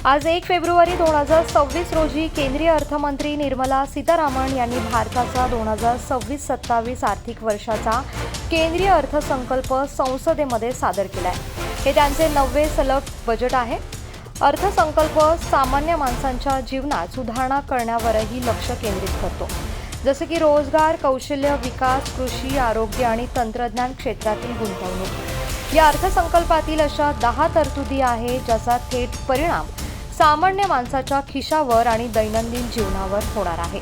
आज 1 फेब्रुवारी 2026 रोजी केंद्रीय अर्थमंत्री निर्मला सीतारामन यांनी भारताचा 2026-27 आर्थिक वर्षाचा केंद्रीय अर्थसंकल्प संसदेमध्ये सादर केलाय। हे त्यांचे 9वे सलग बजेट आहे। अर्थसंकल्प सामान्य माणसांच्या जीवनात सुधारणा करण्यावरही लक्ष केंद्रित करतो, जसे की रोजगार, कौशल्य विकास, कृषी, आरोग्य आणि तंत्रज्ञान क्षेत्रातील गुंतवणूक। या अर्थसंकल्पातील अशा 10 तरतुदी आहेत ज्याचा थेट परिणाम सामान्य माणसाच्या खिशावर आणि दैनंदिन जीवनावर होणार आहे।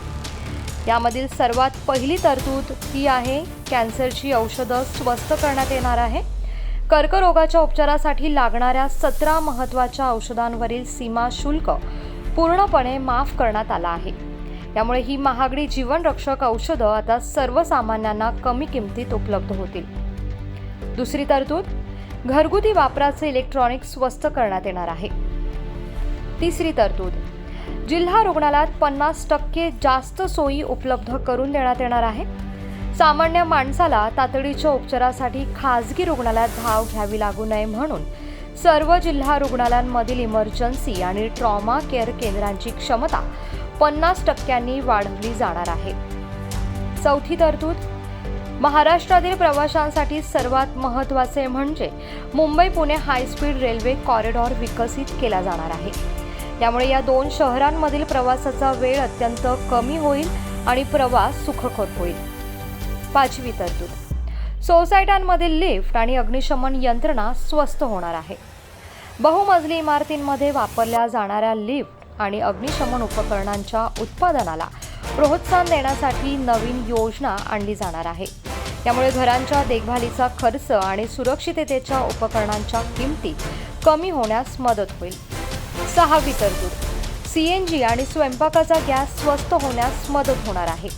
यामधील सर्वात पहिली तरतूद ही आहे कॅन्सरची औषधं स्वस्त करण्यात येणार आहे। कर्करोगाच्या उपचारासाठी लागणाऱ्या 17 महत्त्वाच्या औषधांवरील सीमा शुल्क पूर्णपणे माफ करण्यात आला आहे। त्यामुळे ही महागडी जीवनरक्षक औषधं आता सर्वसामान्यांना कमी किमतीत उपलब्ध होतील। दुसरी तरतूद, घरगुती वापराचे इलेक्ट्रॉनिक स्वस्त करण्यात येणार आहे। तिसरी तरतूद, जिल्हा रुग्णालयात 50% जास्त सोयी उपलब्ध करून देण्यात येणार आहे। सामान्य माणसाला तातडीच्या उपचारासाठी खासगी रुग्णालयात धाव घ्यावी लागू नये म्हणून सर्व जिल्हा रुग्णालयांमधील इमर्जन्सी आणि ट्रॉमा केअर केंद्रांची क्षमता 50% वाढवली जाणार आहे। चौथी तरतूद, महाराष्ट्रातील प्रवाशांसाठी सर्वात महत्त्वाचे म्हणजे मुंबई-पुणे हायस्पीड रेल्वे कॉरिडॉर विकसित केला जाणार आहे। त्यामुळे या 2 शहरांमधील प्रवासाचा वेळ अत्यंत कमी होईल आणि प्रवास सुखकर होईल। पाचवी तरतूद, सोसायट्यांमधील लिफ्ट आणि अग्निशमन यंत्रणा स्वस्त होणार आहे। बहुमजली इमारतींमध्ये वापरल्या जाणाऱ्या लिफ्ट आणि अग्निशमन उपकरणांच्या उत्पादनाला प्रोत्साहन देण्यासाठी नवीन योजना आणली जाणार आहे। त्यामुळे घरांच्या देखभालीचा खर्च आणि सुरक्षिततेच्या उपकरणांच्या किमती कमी होण्यास मदत होईल। सहावी तरतूद, CNG आणि स्वयंपाकाचा गॅस स्वस्त होण्यास मदत होणार आहे।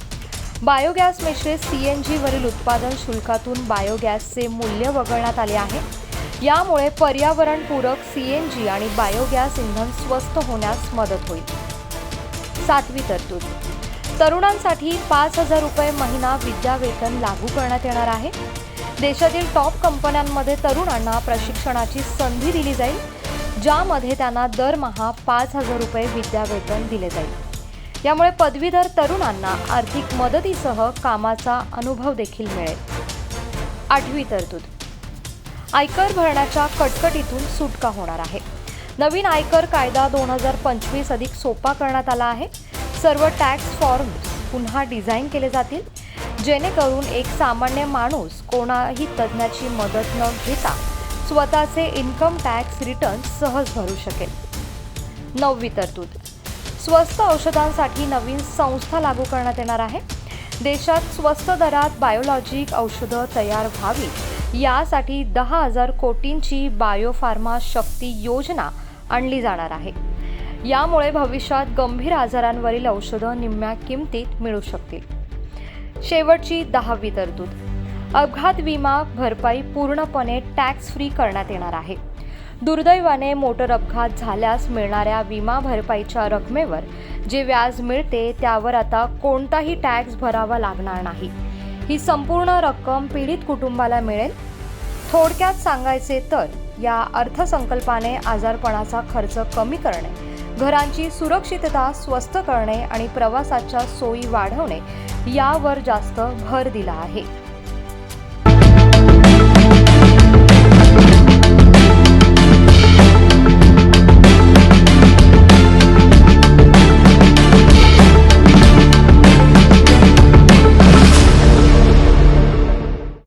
बायोगॅस मिश्रित CNG वरील उत्पादन शुल्कातून बायोगॅसचे मूल्य वगळण्यात आले आहे। यामुळे पर्यावरणपूरक CNG आणि बायोगॅस इंधन स्वस्त होण्यास मदत होईल। सातवी तरतूद, तरुणांसाठी 5,000 रुपये महिना विद्यावेतन लागू करण्यात येणार आहे। देशातील टॉप कंपन्यांमध्ये तरुणांना प्रशिक्षणाची संधी दिली जाईल, ज्यामध्ये त्यांना दरमहा 5,000 रुपये विद्यावेतन दिले जाईल। यामुळे पदवीधर तरुणांना आर्थिक मदतीसह कामाचा अनुभव देखील मिळेल। आठवी तरतूद, आयकर भरण्याच्या कटकटीतून सुटका होणार आहे। नवीन आयकर कायदा 2025 अधिक सोपा करण्यात आला आहे। सर्व टॅक्स फॉर्म्स पुन्हा डिझाईन केले जातील, जेणेकरून एक सामान्य माणूस कोणाही तज्ज्ञाची मदत न घेता स्वतःचे इन्कम टॅक्स रिटर्न सहज भरू शकेल। नववी तरतूद, स्वस्त औषधांसाठी नवीन संस्था लागू करण्यात येणार आहे। देशात स्वस्त दरात बायोलॉजिक औषधं तयार व्हावी यासाठी 10,000 कोटींची बायोफार्मा शक्ती योजना आणली जाणार आहे। यामुळे भविष्यात गंभीर आजारांवरील औषधं निम्म्या किमतीत मिळू शकतील। शेवटची 10वी तरतूद, अपघात विमा भरपाई पूर्णपणे टॅक्स फ्री करण्यात येणार आहे। दुर्दैवाने मोटर अपघात झाल्यास मिळणाऱ्या विमा भरपाईच्या रकमेवर जे व्याज मिळते त्यावर आता कोणताही टॅक्स भरावा लागणार नाही। ही संपूर्ण रक्कम पीडित कुटुंबाला मिळेल। थोडक्यात सांगायचे तर या अर्थसंकल्पाने आजारपणाचा खर्च कमी करणे, घरांची सुरक्षितता स्वस्त करणे आणि प्रवासाच्या सोयी वाढवणे यावर जास्त भर दिला आहे।